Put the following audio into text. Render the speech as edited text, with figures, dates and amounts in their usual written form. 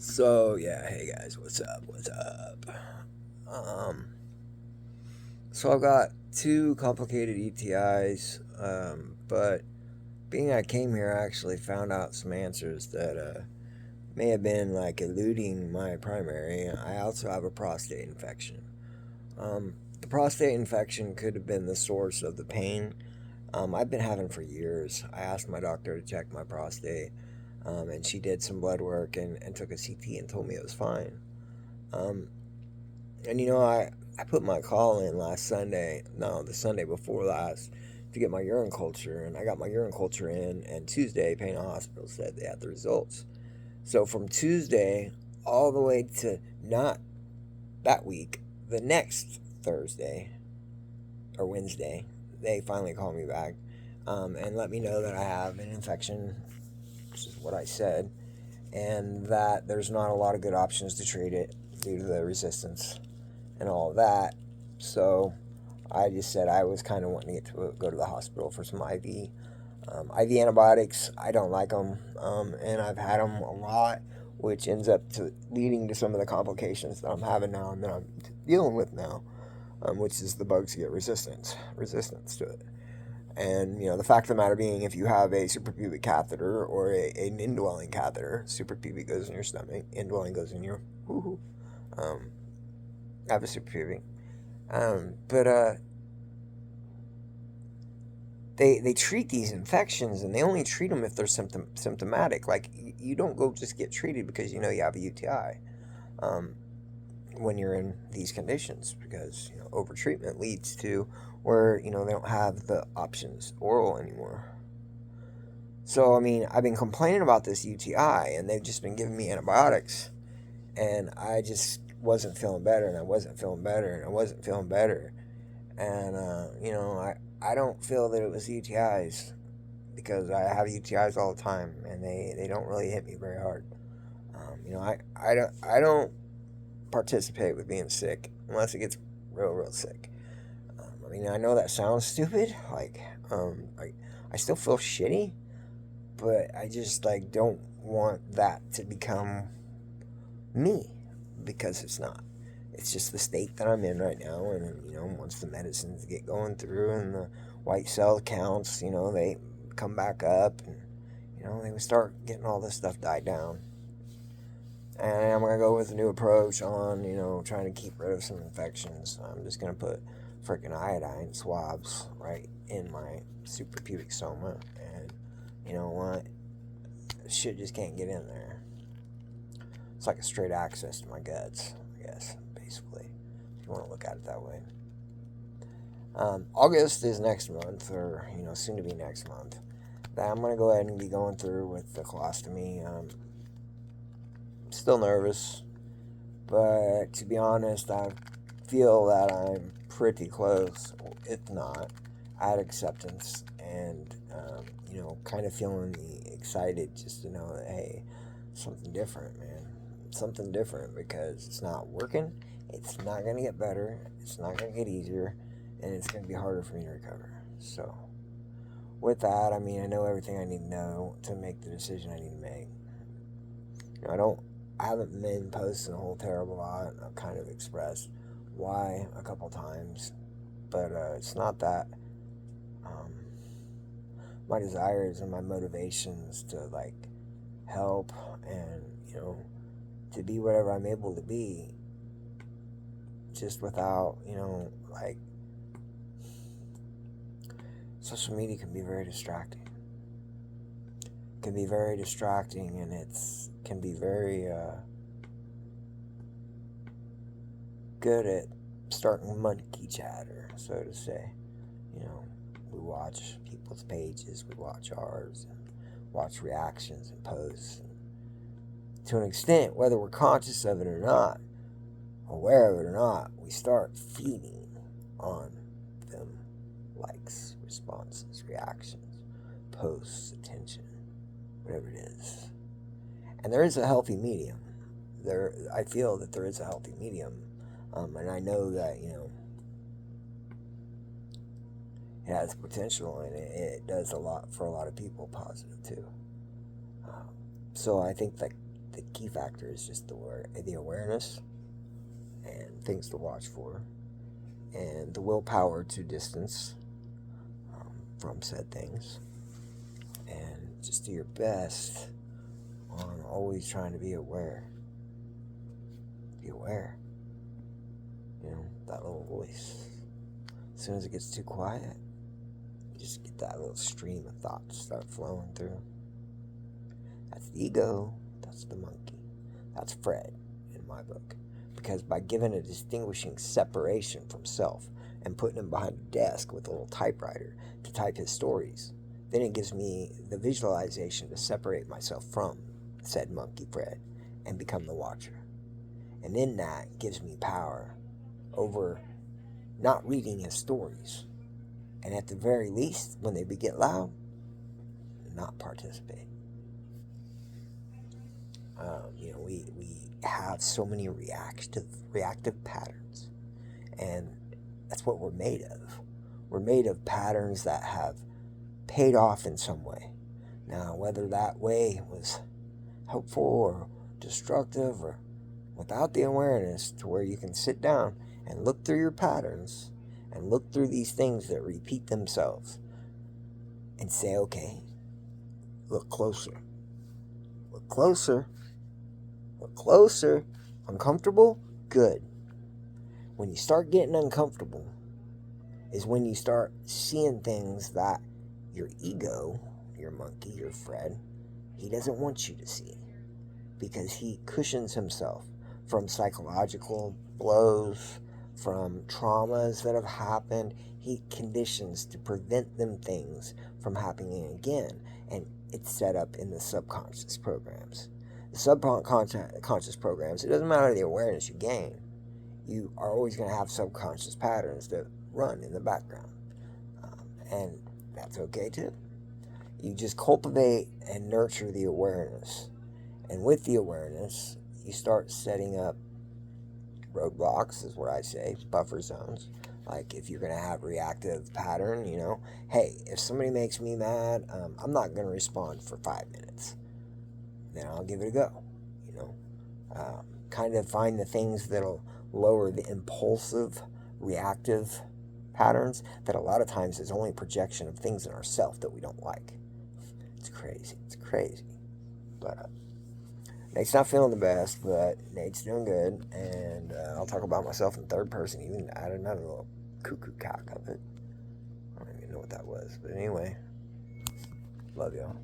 So yeah, hey guys, what's up? What's up? Um, so I've got two complicated ETIs, but being I came here, I actually found out some answers that may have been like eluding my primary. I also have a prostate infection. The prostate infection could have been the source of the pain I've been having for years. I asked my doctor to check my prostate, and she did some blood work and took a CT and told me it was fine. Um, And I put my call in last Sunday, no, the Sunday before last, to get my urine culture, and I got my urine culture in, and Tuesday, Payne Hospital said they had the results. So from Tuesday all the way to not that week, the next Thursday or Wednesday, they finally called me back and let me know that I have an infection, which is what I said, and that there's not a lot of good options to treat it due to the resistance and all of that. So I just said I was kind of wanting to get to go to the hospital for some IV antibiotics. I don't like them, and I've had them a lot, which ends up leading to some of the complications that I'm having now and that I'm dealing with now, which is the bugs get resistance to it. And the fact of the matter being, if you have a suprapubic catheter or an indwelling catheter, suprapubic goes in your stomach, indwelling goes in your whoo. Um, I have a suprapubic. But they treat these infections, and they only treat them if they're symptomatic. Like you don't go just get treated because you have a UTI um, when you're in these conditions, because over treatment leads to where they don't have the options oral anymore. So I mean, I've been complaining about this UTI, and they've just been giving me antibiotics, and I just wasn't feeling better, and I wasn't feeling better, and I wasn't feeling better. And I don't feel that it was UTIs, because I have UTIs all the time, and they don't really hit me very hard. I don't participate with being sick unless it gets real sick. I mean, I know that sounds stupid. Like, I still feel shitty, but I just like don't want that to become me, because it's not. It's just the state that I'm in right now, and once the medicines get going through and the white cell counts, they come back up, and they would start getting all this stuff died down. And I'm gonna go with a new approach on trying to keep rid of some infections. I'm just gonna put freaking iodine swabs right in my suprapubic stoma, and you know what? Shit just can't get in there. It's like a straight access to my guts, I guess, basically, if you want to look at it that way. August is next month, or soon to be next month. That I'm gonna go ahead and be going through with the colostomy. Still nervous, but to be honest, I feel that I'm pretty close, if not at acceptance, and kind of feeling excited just to know that, hey, something different, man, something different, because it's not working. It's not gonna get better. It's not gonna get easier, and it's gonna be harder for me to recover. So, with that, I mean, I know everything I need to know to make the decision I need to make. I don't. I haven't been posting a whole terrible lot. I've kind of expressed why a couple times, but it's not that. Um, my desires and my motivations to like help and to be whatever I'm able to be, just without like, social media can be very distracting. Can be very distracting, and it's can be very good at starting monkey chatter, so to say. We watch people's pages, we watch ours, and watch reactions and posts. And to an extent, whether we're conscious of it or not, aware of it or not, we start feeding on them likes, responses, reactions, posts, attention, whatever it is. And there is a healthy medium. I feel that there is a healthy medium, and I know that it has potential, and it does a lot for a lot of people, positive too. So I think that the key factor is just the awareness and things to watch for, and the willpower to distance from said things, and just do your best on always trying to be aware. Be aware. You know, that little voice. As soon as it gets too quiet, you just get that little stream of thoughts start flowing through. That's the ego. That's the monkey. That's Fred in my book. Because by giving a distinguishing separation from self and putting him behind a desk with a little typewriter to type his stories, then it gives me the visualization to separate myself from said monkey Fred and become the watcher. And then that gives me power over not reading his stories. And at the very least, when they get loud, not participate. We have so many reactive patterns, and that's what we're made of. We're made of patterns that have paid off in some way. Now, whether that way was helpful or destructive, or without the awareness to where you can sit down and look through your patterns and look through these things that repeat themselves and say, okay, look closer. Look closer. Look closer. Uncomfortable? Good. When you start getting uncomfortable is when you start seeing things that your ego, your monkey, your Fred, he doesn't want you to see, because he cushions himself from psychological blows, from traumas that have happened. He conditions to prevent them things from happening again, and it's set up in the subconscious programs. The subconscious programs, it doesn't matter the awareness you gain, you are always going to have subconscious patterns that run in the background, and that's okay too. You just cultivate and nurture the awareness, and with the awareness, you start setting up roadblocks, is what I say, buffer zones. Like if you're going to have reactive pattern, hey, if somebody makes me mad, I'm not going to respond for 5 minutes. Then I'll give it a go. Kind of find the things that'll lower the impulsive, reactive patterns that a lot of times is only a projection of things in ourselves that we don't like. It's crazy. But Nate's not feeling the best, but Nate's doing good, and I'll talk about myself in third person, even add another little cuckoo cock of it. I don't even know what that was, but anyway, love y'all.